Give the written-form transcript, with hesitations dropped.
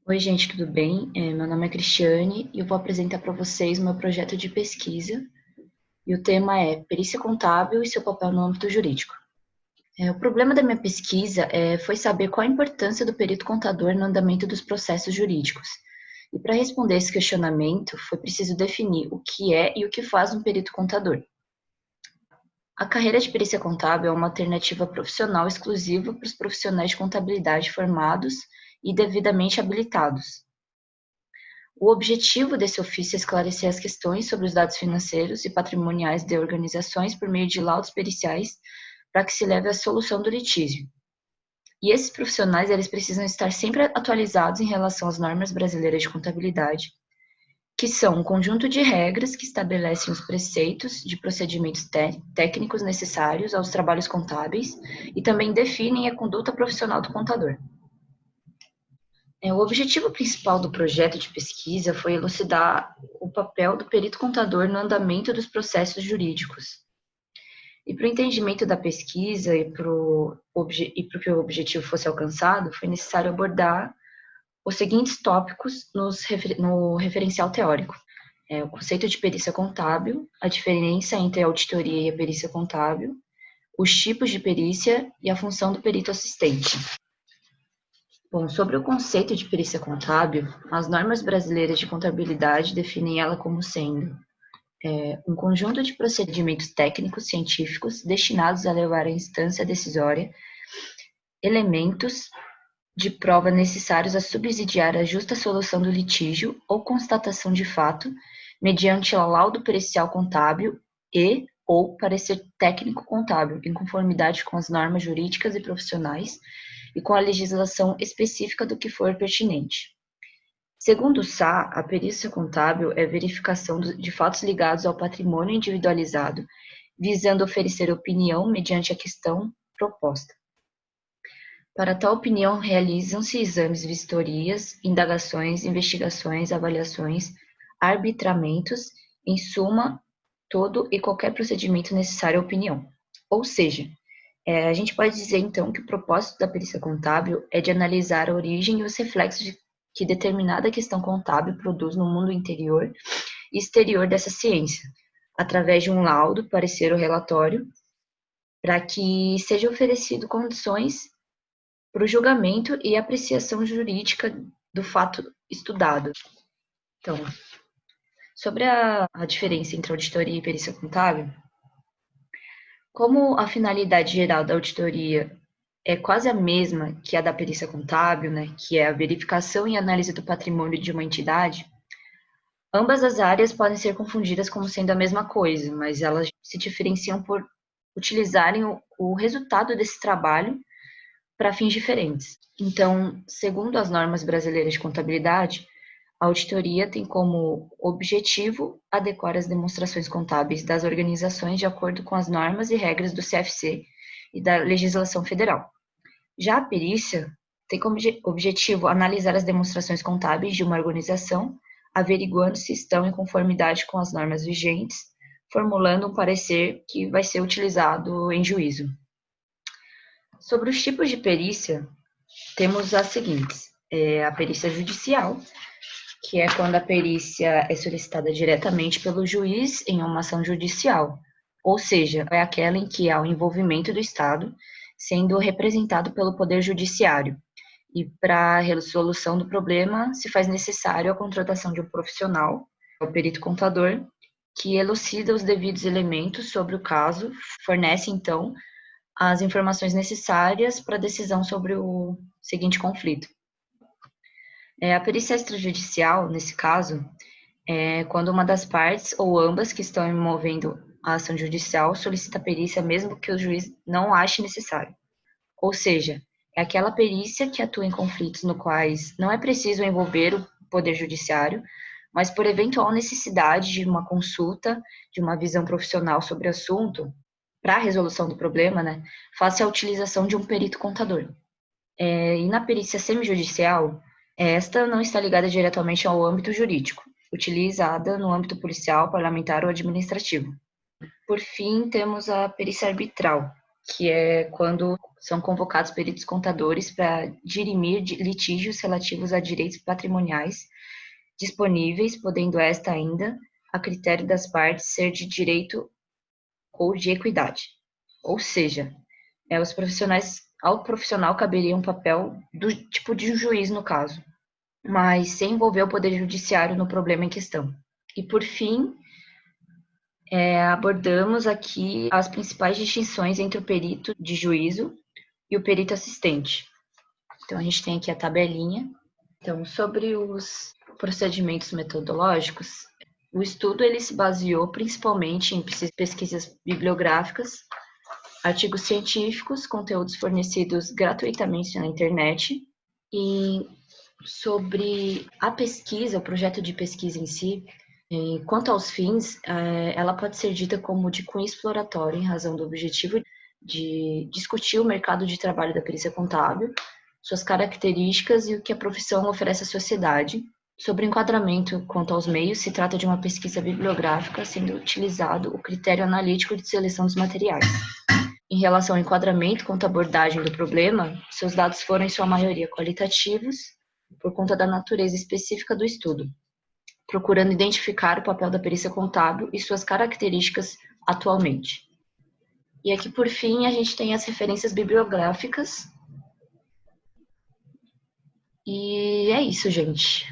Oi, gente, tudo bem? Meu nome é Cristiane e eu vou apresentar para vocês o meu projeto de pesquisa. E o tema é Perícia Contábil e seu papel no âmbito jurídico. O problema da minha pesquisa foi saber qual a importância do perito contador no andamento dos processos jurídicos. E para responder esse questionamento, foi preciso definir o que é e o que faz um perito contador. A carreira de perícia contábil é uma alternativa profissional exclusiva para os profissionais de contabilidade formados e devidamente habilitados. O objetivo desse ofício é esclarecer as questões sobre os dados financeiros e patrimoniais de organizações por meio de laudos periciais para que se leve à solução do litígio. E esses profissionais, eles precisam estar sempre atualizados em relação às normas brasileiras de contabilidade, que são um conjunto de regras que estabelecem os preceitos de procedimentos técnicos necessários aos trabalhos contábeis e também definem a conduta profissional do contador. O objetivo principal do projeto de pesquisa foi elucidar o papel do perito contador no andamento dos processos jurídicos. E para o entendimento da pesquisa e para que o objetivo fosse alcançado, foi necessário abordar os seguintes tópicos no referencial teórico. O conceito de perícia contábil, a diferença entre a auditoria e a perícia contábil, os tipos de perícia e a função do perito assistente. Bom, sobre o conceito de perícia contábil, as normas brasileiras de contabilidade definem ela como sendo um conjunto de procedimentos técnicos científicos destinados a levar à instância decisória elementos de prova necessários a subsidiar a justa solução do litígio ou constatação de fato, mediante laudo pericial contábil e ou parecer técnico contábil, em conformidade com as normas jurídicas e profissionais e com a legislação específica do que for pertinente. Segundo o SA, a perícia contábil é verificação de fatos ligados ao patrimônio individualizado, visando oferecer opinião mediante a questão proposta. Para tal opinião, realizam-se exames, vistorias, indagações, investigações, avaliações, arbitramentos, em suma, todo e qualquer procedimento necessário à opinião. Ou seja, a gente pode dizer, então, que o propósito da perícia contábil é de analisar a origem e os reflexos que determinada questão contábil produz no mundo interior e exterior dessa ciência, através de um laudo, parecer ou relatório, para que seja oferecido condições para o julgamento e apreciação jurídica do fato estudado. Então, sobre a diferença entre auditoria e perícia contábil, como a finalidade geral da auditoria é quase a mesma que a da perícia contábil, né, que é a verificação e análise do patrimônio de uma entidade, ambas as áreas podem ser confundidas como sendo a mesma coisa, mas elas se diferenciam por utilizarem o resultado desse trabalho para fins diferentes. Então, segundo as normas brasileiras de contabilidade, a auditoria tem como objetivo adequar as demonstrações contábeis das organizações de acordo com as normas e regras do CFC e da legislação federal. Já a perícia tem como objetivo analisar as demonstrações contábeis de uma organização, averiguando se estão em conformidade com as normas vigentes, formulando um parecer que vai ser utilizado em juízo. Sobre os tipos de perícia, temos as seguintes: a perícia judicial, que é quando a perícia é solicitada diretamente pelo juiz em uma ação judicial, ou seja, é aquela em que há o envolvimento do Estado sendo representado pelo Poder Judiciário. E para a resolução do problema, se faz necessário a contratação de um profissional, o perito contador, que elucida os devidos elementos sobre o caso, fornece, então, as informações necessárias para a decisão sobre o seguinte conflito. A perícia extrajudicial, nesse caso, é quando uma das partes ou ambas que estão movendo a ação judicial solicita a perícia mesmo que o juiz não ache necessário. Ou seja, é aquela perícia que atua em conflitos no quais não é preciso envolver o poder judiciário, mas por eventual necessidade de uma consulta, de uma visão profissional sobre o assunto, para a resolução do problema, né, faça a utilização de um perito contador. E na perícia semijudicial, esta não está ligada diretamente ao âmbito jurídico, utilizada no âmbito policial, parlamentar ou administrativo. Por fim, temos a perícia arbitral, que é quando são convocados peritos contadores para dirimir litígios relativos a direitos patrimoniais disponíveis, podendo esta ainda, a critério das partes, ser de direito ou de equidade. Ou seja, ao profissional caberia um papel do tipo de um juiz no caso, mas sem envolver o Poder Judiciário no problema em questão. E por fim, abordamos aqui as principais distinções entre o perito de juízo e o perito assistente. Então, a gente tem aqui a tabelinha. Então, sobre os procedimentos metodológicos, o estudo ele se baseou principalmente em pesquisas bibliográficas, artigos científicos, conteúdos fornecidos gratuitamente na internet. E sobre a pesquisa, o projeto de pesquisa em si, quanto aos fins, ela pode ser dita como de cunho exploratório, em razão do objetivo de discutir o mercado de trabalho da perícia contábil, suas características e o que a profissão oferece à sociedade. Sobre o enquadramento quanto aos meios, se trata de uma pesquisa bibliográfica, sendo utilizado o critério analítico de seleção dos materiais. Em relação ao enquadramento quanto à abordagem do problema, seus dados foram, em sua maioria, qualitativos, por conta da natureza específica do estudo, procurando identificar o papel da perícia contábil e suas características atualmente. E aqui, por fim, a gente tem as referências bibliográficas. E é isso, gente.